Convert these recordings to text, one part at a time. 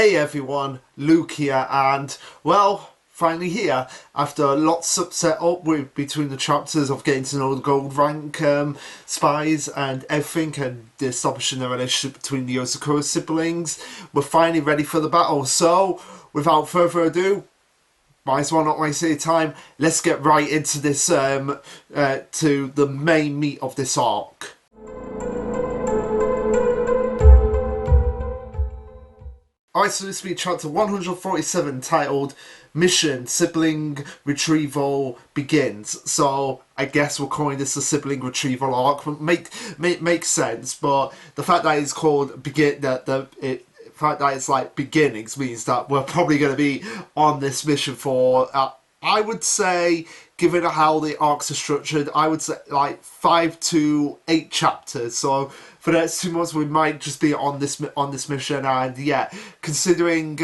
Hey everyone, Luke here, and well, finally here after lots of set up with between the chapters of getting to know the gold rank spies and everything, and establishing the relationship between the Yozakura siblings. We're finally ready for the battle. So, without further ado, might as well not waste any time. Let's get right into this to the main meat of this arc. Alright, so this will be chapter 147 titled Mission Sibling Retrieval Begins. So I guess we're calling this a sibling retrieval arc. Makes sense, but the fact that it's called the fact that it's like beginnings means that we're probably going to be on this mission for I would say, given how the arcs are structured, I would say like 5 to 8 chapters. So for the next 2 months, we might just be on this mission. And yeah, considering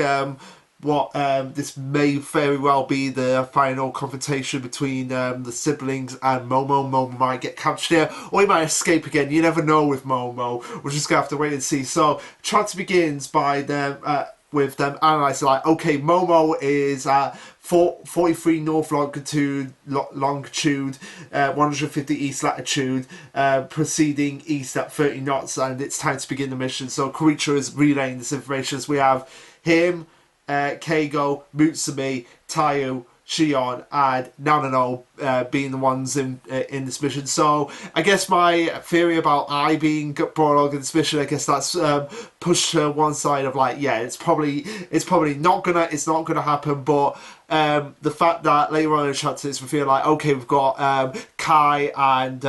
what this may very well be the final confrontation between the siblings and Momo. Momo might get captured here, or he might escape again. You never know with Momo. We're just gonna have to wait and see. So chapter begins by them with them analysing like, okay, Momo is 43 north longitude, 150 east latitude, proceeding east at 30 knots, and it's time to begin the mission. So Koricha is relaying this information. So we have him, Keigo, Mutsumi, Tayo, Shion, and Nanano being the ones in this mission. So I guess my theory about I being brought along in this mission, I guess that's pushed to one side of like, yeah, it's probably not gonna happen, but the fact that later on in the chapters we feel like, okay, we've got Kai and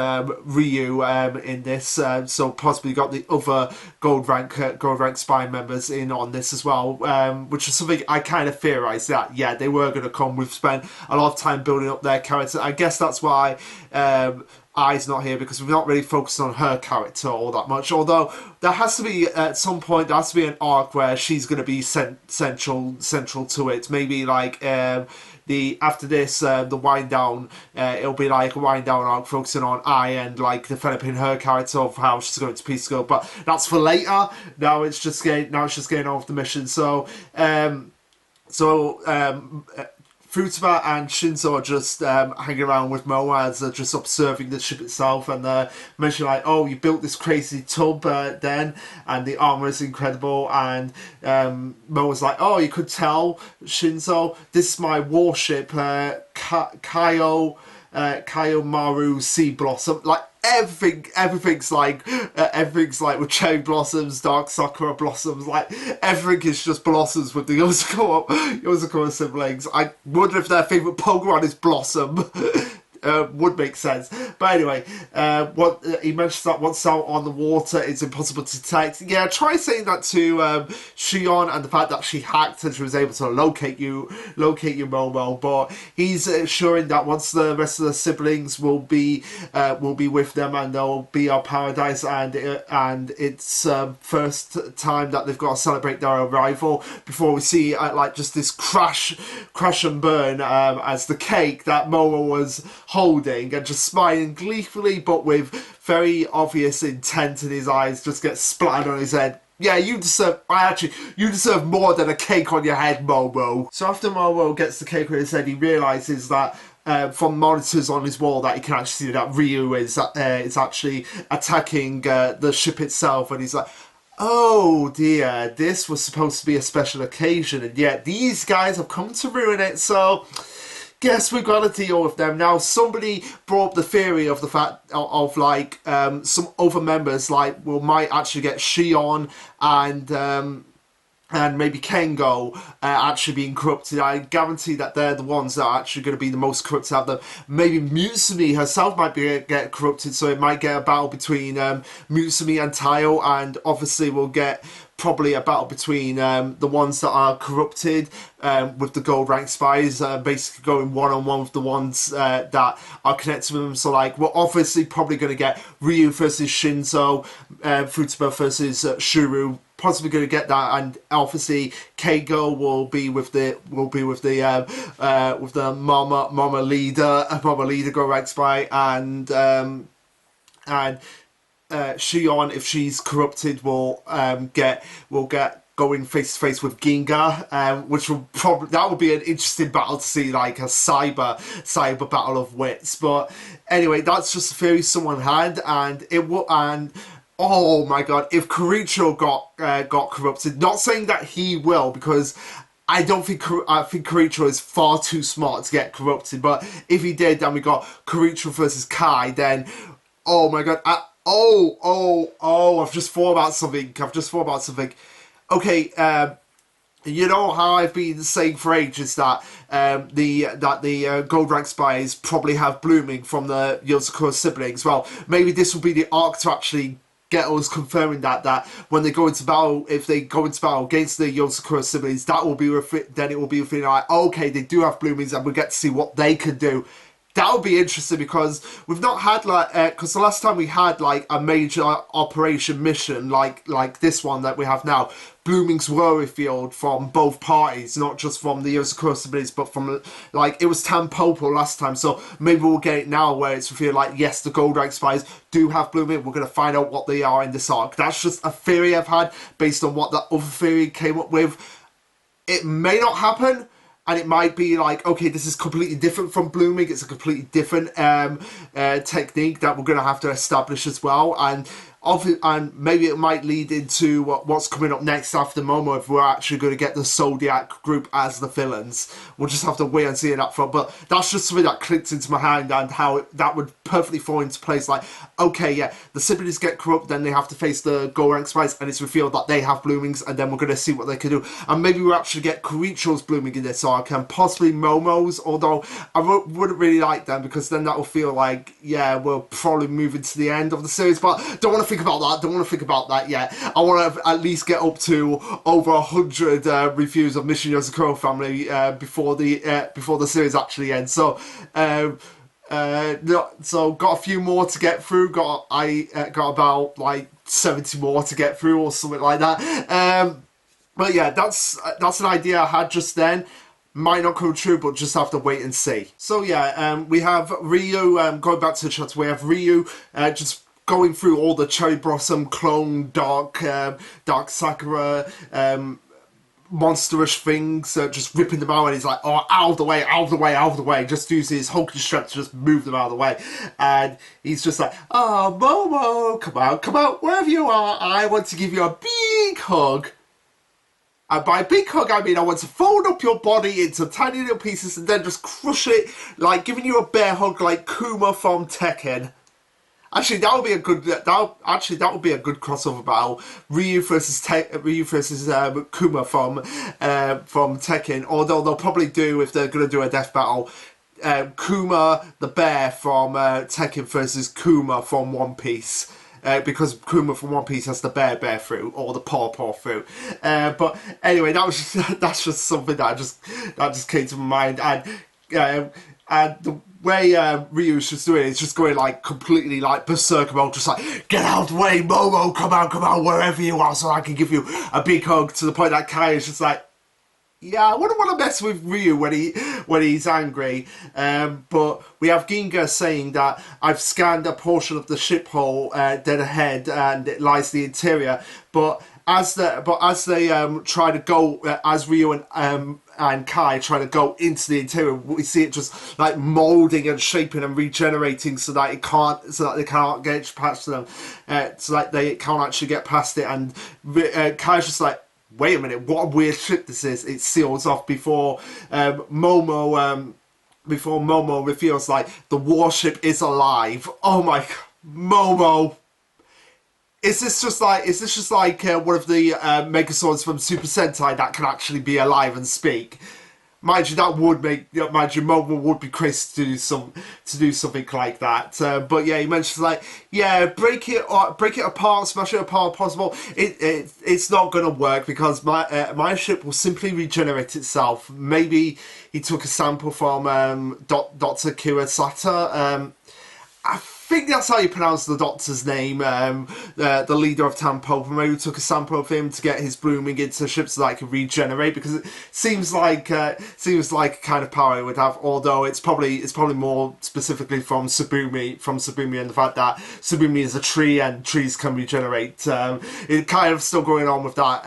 Ryu in this, so possibly got the other gold rank spy members in on this as well, which is something I kind of theorized that yeah, they were going to come. We've spent a lot of time building up their character. I guess that's why Ai's not here, because we've not really focused on her character all that much, although there has to be at some point, there has to be an arc where she's going to be central to it. Maybe like after this the wind down, it'll be like a wind down arc focusing on Ai and like developing her character of how she's going to Peace Girl, but that's for later. Now it's just getting on with the mission. So Futtaba and Shinzo are just hanging around with Moa as they're just observing the ship itself, and they're mentioning like, oh, you built this crazy tub then, and the armor is incredible, and Moa's like, oh, you could tell, Shinzo, this is my warship, Kaio Maru Sea Blossom. Like everything's like with cherry blossoms, dark sakura blossoms, like everything is just blossoms with the Yozakura siblings. I wonder if their favourite Pokemon is Blossom. Would make sense. But anyway, what he mentions that once out on the water, it's impossible to detect. Yeah, try saying that to Shion, and the fact that she hacked and she was able to locate you, Momo. But he's assuring that once the rest of the siblings will be with them, and they'll be our paradise, and it's first time that they've got to celebrate their arrival before we see like just this crash and burn as the cake that Momo was holding and just smiling gleefully, but with very obvious intent in his eyes, just gets splattered on his head. Yeah, you deserve more than a cake on your head, Momo. So after Momo gets the cake on his head, he realises that from monitors on his wall that he can actually see that Ryu is actually attacking the ship itself, and he's like, oh dear, this was supposed to be a special occasion, and yet these guys have come to ruin it. So guess we've got to deal with them. Now, somebody brought up the theory of the fact of like some other members like might actually get Shion and maybe Kengo actually being corrupted. I guarantee that they're the ones that are actually going to be the most corrupted out of them. Maybe Mutsumi herself might get corrupted, so it might get a battle between Mutsumi and Tayo, and obviously we'll get probably a battle between the ones that are corrupted with the gold rank spies, basically going one-on-one with the ones that are connected with them. So like, we're obviously probably going to get Ryu versus Shinzo, Futtaba versus Shuru, possibly going to get that, and obviously Keigo will be with the Mama leader go rank spy, and Shion, if she's corrupted, will get going face to face with Ginga, which will probably, that would be an interesting battle to see, like a cyber battle of wits. But anyway, that's just a theory someone had, and it will, and oh my god, if Kiricho got corrupted, not saying that he will, because I think Kiricho is far too smart to get corrupted. But if he did, then we got Kiricho versus Kai. Then, oh my god, I've just thought about something. Okay, you know how I've been saying for ages that the gold rank spies probably have blooming from the Yozakura siblings. Well, maybe this will be the arc to actually get us confirming that when they go into battle, if they go into battle against the Yozakura siblings, that will be then it will be a feeling like, okay, they do have bloomings, and we get to see what they can do. That would be interesting, because we've not had like, because the last time we had like a major operation mission like this one that we have now, bloomings were revealed from both parties, not just from the Yozakura siblings, but from, like, it was Tampopo last time, so maybe we'll get it now where it's revealed like, yes, the gold rank spies do have blooming. We're going to find out what they are in this arc. That's just a theory I've had based on what that other theory came up with. It may not happen, and it might be like, okay, this is completely different from blooming. It's a completely different technique that we're going to have to establish as well. And maybe it might lead into what's coming up next after Momo, if we're actually going to get the Zodiac group as the villains. We'll just have to wait and see in that front. But that's just something that clicked into my hand, and how that would perfectly fall into place. Like, okay, yeah, the siblings get corrupt, then they have to face the gold rank spies, and it's revealed that they have bloomings, and then we're going to see what they can do. And maybe we'll actually get Kiricho's blooming in this arc, and possibly Momo's, although I wouldn't really like them, because then that will feel like, yeah, we're probably moving to the end of the series. But don't want to think about that yet. I want to at least get up to over 100 reviews of Mission Yozakura Family before the series actually ends. So so got a few more to get through. Got about like 70 more to get through, or something like that. But yeah, that's an idea I had just then. Might not come true, but just have to wait and see. So yeah, we have Ryu, going back to the chat, we have Ryu just going through all the Cherry Blossom, Clone, Dark Sakura, monsterish things, just ripping them out, and he's like, oh, out of the way, just using his hulking strength to just move them out of the way. And he's just like, oh, Momo, come out, wherever you are, I want to give you a big hug. And by big hug, I mean I want to fold up your body into tiny little pieces and then just crush it, like giving you a bear hug like Kuma from Tekken. Actually, that would be a good. That would be a good crossover battle. Ryu versus Kuma from Tekken. Although they'll probably do, if they're going to do a death battle, Kuma the bear from Tekken versus Kuma from One Piece. Because Kuma from One Piece has the bear fruit, or the paw fruit. But anyway, that's just something that just came to my mind. And the way Ryu's just doing it, it's just going like completely like berserk mode, just like, get out of the way, Momo, come on, wherever you are, so I can give you a big hug, to the point that Kai is just like, yeah, I wouldn't want to mess with Ryu when he's angry. But we have Ginga saying that, I've scanned a portion of the ship hull dead ahead, and it lies in the interior. But as they try to go, as Ryu and Kai try to go into the interior, we see it just like molding and shaping and regenerating, so that they can't get past them, so that they can't actually get past it. And Kai's just like, wait a minute, what a weird ship this is. It seals off before Momo reveals like the warship is alive. Oh my god, Momo. Is this just like one of the Megazords from Super Sentai that can actually be alive and speak? Mind you, Momo would be crazy to do something like that. But yeah, he mentions like, yeah, break it apart, smash it apart, possible. It's not gonna work, because my ship will simply regenerate itself. Maybe he took a sample from Dr. Kurosata. I think that's how you pronounce the doctor's name, the leader of Tampo. Maybe took a sample of him to get his blooming into the ship so that I could regenerate, because it seems like a kind of power he would have. Although it's probably more specifically from Tsubumi, and the fact that Tsubumi is a tree and trees can regenerate. It kind of still going on with that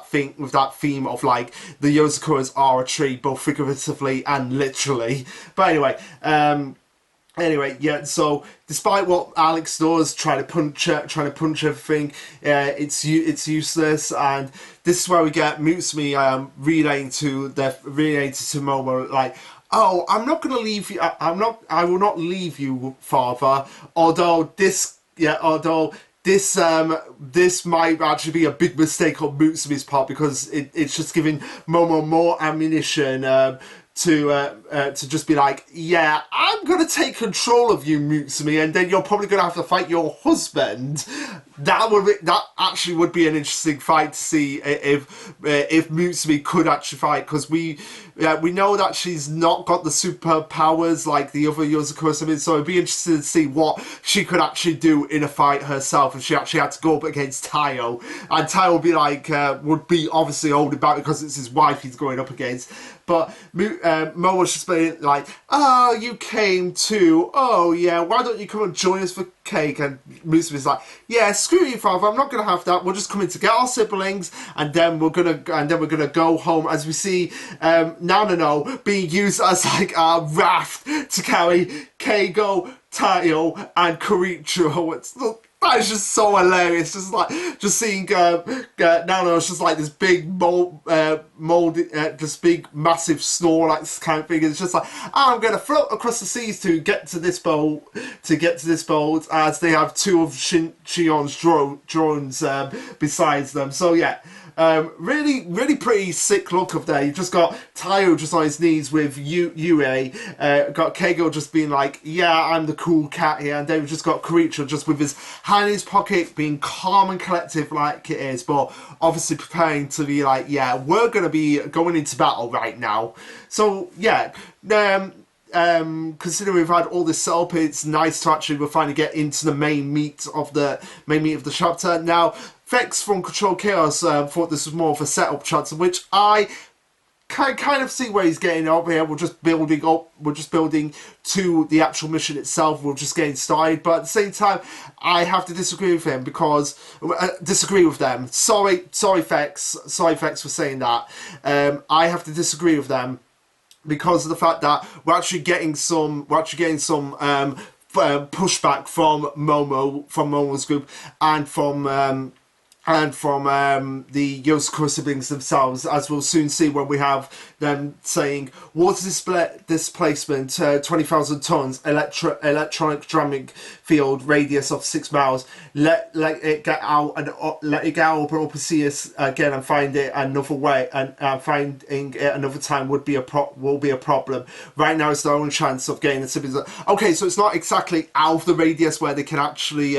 theme of like the Yozakuras are a tree, both figuratively and literally. But anyway, yeah. So despite what Alex does, trying to punch everything, it's useless, and this is where we get Mutsumi relaying to Momo like, "Oh, I'm not going to leave you. I will not leave you, father. Although this might actually be a big mistake on Mutsumi's part, because it's just giving Momo more ammunition to just be like, yeah, I'm gonna take control of you, Mutsumi, and then you're probably gonna have to fight your husband. That actually would be an interesting fight to see if Mutsumi could actually fight, because we know that she's not got the superpowers like the other Yozakura, so it'd be interesting to see what she could actually do in a fight herself if she actually had to go up against Tayo, and Tayo would be like would be obviously holding back because it's his wife he's going up against. But Mo was just being like, "Oh, you came too. Oh, yeah. Why don't you come and join us for cake?" And Mutsumi's like, "Yeah, screw you, father. I'm not gonna have that. We're just coming to get our siblings, and then we're gonna go home." As we see, Nanano being used as like a raft to carry Keigo, Tayo, and Koricho. That is just so hilarious. Just seeing Nano's just like this big this big massive Snorlax kind of thing. It's just like, I'm gonna float across the seas to get to this boat. As they have two of Shion's drones besides them. So yeah. Really pretty sick look of there. You've just got Tayo just on his knees with Yue, got Keigo just being like, yeah, I'm the cool cat here, and then we've just got Koricho just with his hand in his pocket, being calm and collective like it is, but obviously preparing to be like, yeah, we're gonna be going into battle right now. So yeah, considering we've had all this setup, it's nice to actually finally get into the main meat of the chapter. Now, Vex from Control Chaos thought this was more of a setup chapter, which I kind of see where he's getting up here. We're just building to the actual mission itself. We're just getting started, but at the same time, I have to disagree with him because disagree with them. Sorry, Vex for saying that. I have to disagree with them because of the fact that we're actually getting some pushback from Momo's group, and from the Yozakura siblings themselves, as we'll soon see when we have them saying, water displacement, 20,000 tons, electronic jamming field, radius of 6 miles, let it get out and let it get out of Perseus again and find it another way, and finding it another time will be a problem. Right now it's their only chance of getting the siblings. Okay, so it's not exactly out of the radius where they can actually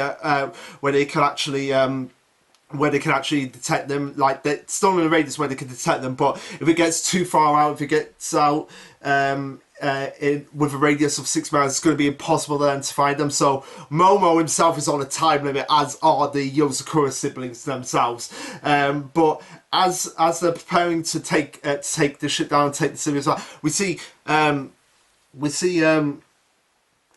detect them, like they're still in a radius where they can detect them, but if it gets too far out, if it gets out with a radius of 6 miles, it's going to be impossible then to find them. So Momo himself is on a time limit, as are the Yozakura siblings themselves. But as they're preparing to take the ship down and take the siblings out, we see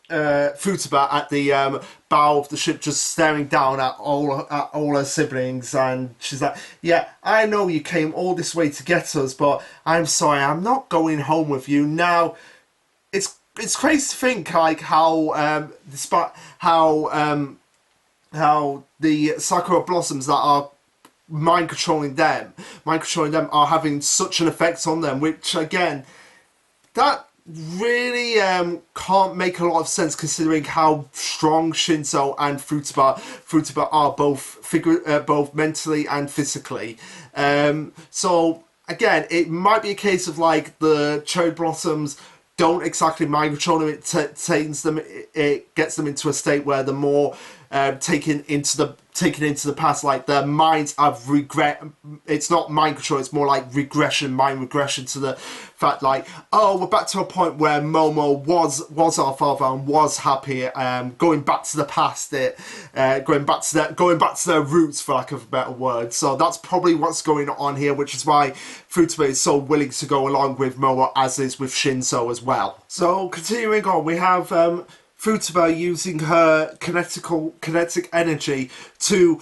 Futtaba at the bow of the ship, just staring down at all her siblings, and she's like, yeah, I know you came all this way to get us, but I'm sorry, I'm not going home with you. Now, it's crazy to think like how despite how the Sakura Blossoms that are mind controlling them are having such an effect on them, which again, that really can't make a lot of sense considering how strong Shinzo and Futtaba are, both mentally and physically. So again, it might be a case of like the cherry blossoms don't exactly mind control them. It gets them into a state where they're more taken into the past, like their minds have regret. It's not mind control, it's more like mind regression to the fact like, oh, we're back to a point where Momo was our father and was happy, going back to the past, going back to their roots, for lack of a better word. So that's probably what's going on here, which is why Futtaba is so willing to go along with Momo, as is with Shinzo as well. So continuing on, we have Futtaba using her kinetic energy to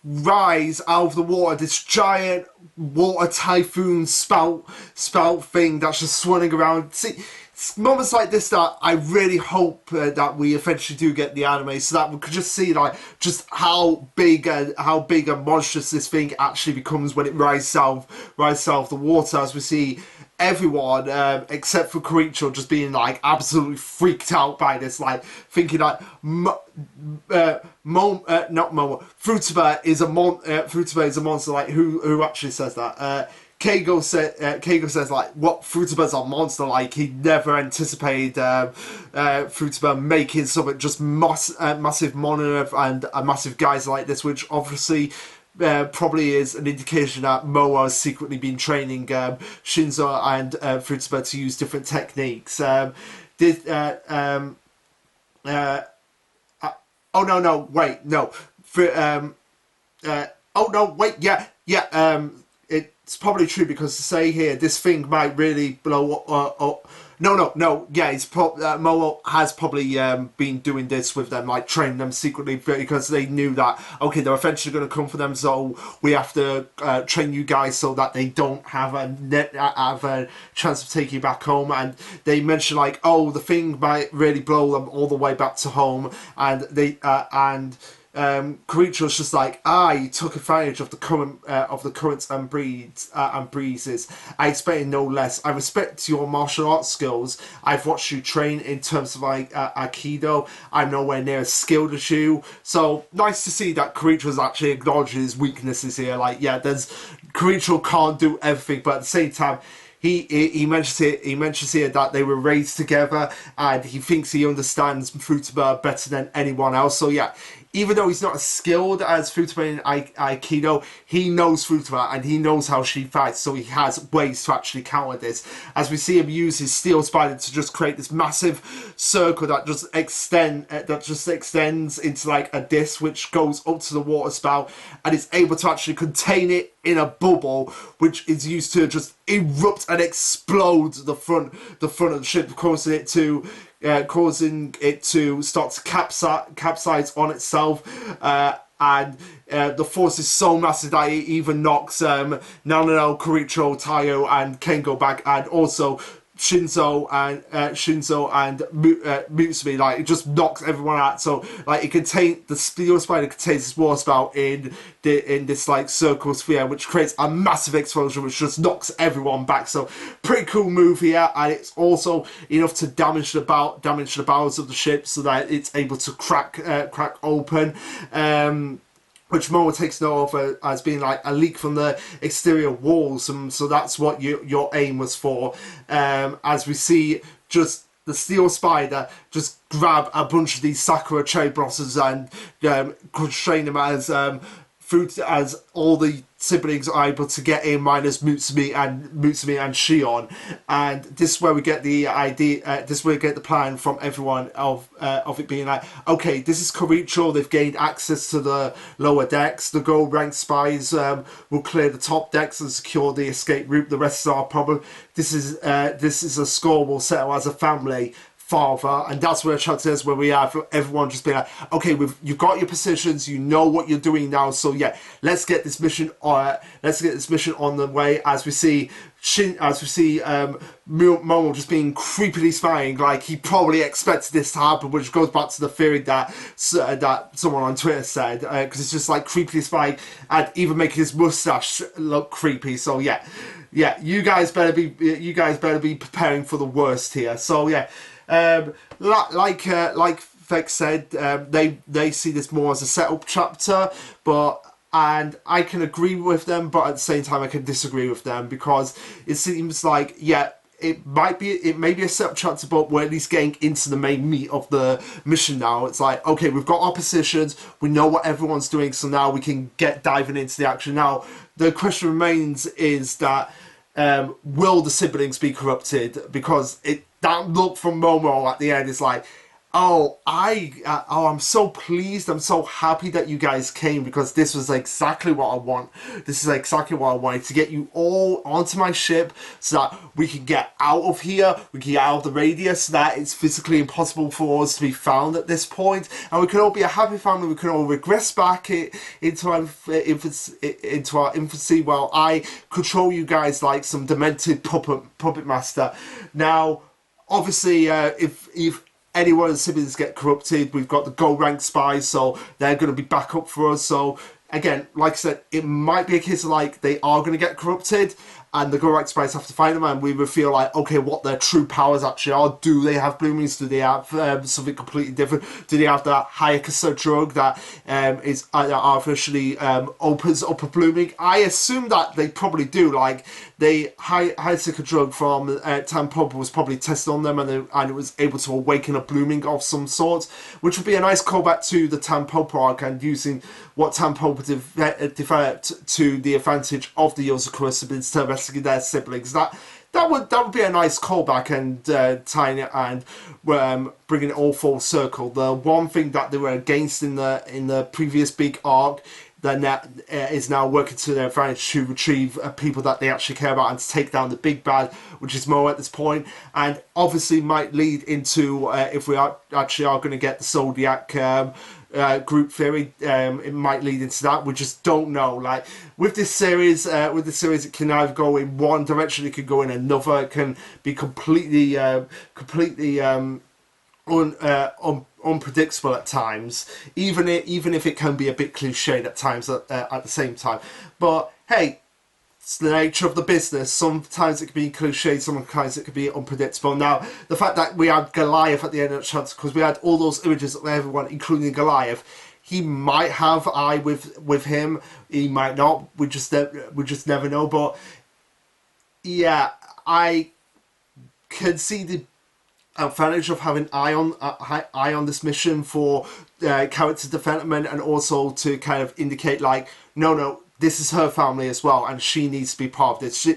rise out of the water. This giant water typhoon spout thing that's just swirling around. See, it's moments like this that I really hope that we eventually do get the anime, so that we could just see like just how big and monstrous this thing actually becomes when it rises out of the water, as we see everyone except for Koichiro just being like absolutely freaked out by this, like thinking like not Momo, Futtaba is a monster. Like who actually says that? Keigo says like, what, Futtaba's a monster, like he never anticipated Futtaba making something just massive monolith and a massive guys like this, which obviously probably is an indication that Moa has secretly been training Shinzo and Futtaba to use different techniques. Oh no, wait, no. Oh no, wait, yeah. It's probably true, because to say here, this thing might really blow up. No. Yeah, Momo has probably been doing this with them, like training them secretly, because they knew that, okay, they're eventually going to come for them, so we have to train you guys so that they don't have a chance of taking you back home. And they mention like, oh, the thing might really blow them all the way back to home, and Koichiro's just like, you took advantage of the currents and breezes. I expect no less. I respect your martial arts skills. I've watched you train in terms of like Aikido. I'm nowhere near as skilled as you. So nice to see that Koichiro's actually acknowledging his weaknesses here. Like, yeah, Koichiro can't do everything, but at the same time, he mentions here that they were raised together, and he thinks he understands Futtaba better than anyone else. So yeah, even though he's not as skilled as Futtaba in Aikido, he knows Futtaba and he knows how she fights, so he has ways to actually counter this. As we see him use his steel spider to just create this massive circle that just extends into like a disc, which goes up to the water spout and is able to actually contain it in a bubble, which is used to just erupt and explode the front of the ship, causing it to start to capsize on itself, and the force is so massive that it even knocks Nanano, Koichiro, Taiyo, and Kengo back, and also Shinzo and Mutsumi. Like, it just knocks everyone out. So like, the steel spider contains this water spout in this like circle sphere, which creates a massive explosion which just knocks everyone back. So pretty cool move here, and it's also enough to damage the bowels of the ship so that it's able to crack open. Which Momo takes note of as being like a leak from the exterior walls, and so that's what your aim was for. As we see, just the steel spider just grab a bunch of these Sakura cherry blossoms and train them as fruit, as all the siblings are able to get in, minus Mutsumi and Shion. And this is where we get the idea. This is where we get the plan from everyone of it being like, okay, this is Koichiro. They've gained access to the lower decks. The gold ranked spies will clear the top decks and secure the escape route. The rest is our problem. This is a score we'll settle as a family, father. And that's where Chad says, where we have everyone just being like, okay, you've got your positions, you know what you're doing now, so yeah, let's get this mission on the way. As we see Momo just being creepily spying, like he probably expected this to happen, which goes back to the theory that someone on Twitter said, because it's just like creepily spying and even making his mustache look creepy. So yeah, you guys better be preparing for the worst here. So yeah. Like Vex said, they see this more as a setup chapter, and I can agree with them, but at the same time I can disagree with them, because it seems like, yeah, it may be a setup chapter, but we're at least getting into the main meat of the mission now. It's like, okay, we've got our positions, we know what everyone's doing, so now we can get diving into the action. Now, the question remains is that will the siblings be corrupted? Because that look from Momo at the end is like, I'm so pleased, I'm so happy that you guys came, because this was exactly what I want. This is exactly what I wanted, to get you all onto my ship so that we can get out of here, we can get out of the radius, so that it's physically impossible for us to be found at this point, and we can all be a happy family, we can all regress back into our infancy while I control you guys like some demented puppet master. Now, obviously, if any one of the siblings get corrupted, we've got the gold rank spies, so they're going to be back up for us. So again, like I said, it might be a case of like they are going to get corrupted and the gold rank spies have to find them, and we would feel like, okay, what their true powers actually are. Do they have bloomings? Do they have something completely different? Do they have that Hayakasa drug that is artificially opens up a blooming? I assume that they probably do. Like, the Hayakasa drug from Tampopo was probably tested on them, and it was able to awaken a blooming of some sort, which would be a nice callback to the Tampopo arc and using what Tampopo developed to the advantage of the Yozakura siblings to rescue their siblings. That would be a nice callback and tying it and bringing it all full circle. The one thing that they were against in the previous big arc, that is now working to their advantage to retrieve people that they actually care about and to take down the big bad, which is Mo at this point, and obviously might lead into if we are going to get the Zodiac group theory, it might lead into that. We just don't know. Like, with this series, it can either go in one direction, it can go in another, it can be completely unpredictable at times, even if it can be a bit cliched at times at the same time. But hey, it's the nature of the business. Sometimes it can be cliched, sometimes it can be unpredictable. Now, the fact that we had Goliath at the end of the chapter, because we had all those images of everyone, including Goliath, he might have eye with him, he might not. We just never know. But yeah, I can see the advantage of having eye on this mission for character development, and also to kind of indicate like, no, this is her family as well, and she needs to be part of this.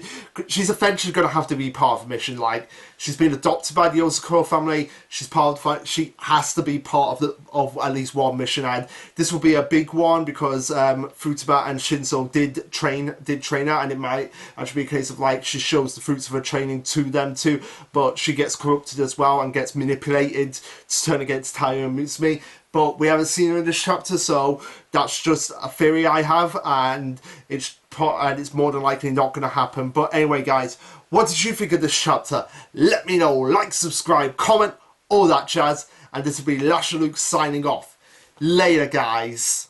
She's eventually going to have to be part of the mission. Like, she's been adopted by the Yozakura family. She's part of she has to be part of at least one mission, and this will be a big one because Futtaba and Shinzo did train her, and it might actually be a case of like she shows the fruits of her training to them too, but she gets corrupted as well and gets manipulated to turn against Tayo and Mutsumi. But we haven't seen her in this chapter, so that's just a theory I have, and it's more than likely not going to happen. But anyway, guys, what did you think of this chapter? Let me know. Like, subscribe, comment, all that jazz. And this will be Lasherluke signing off. Later, guys.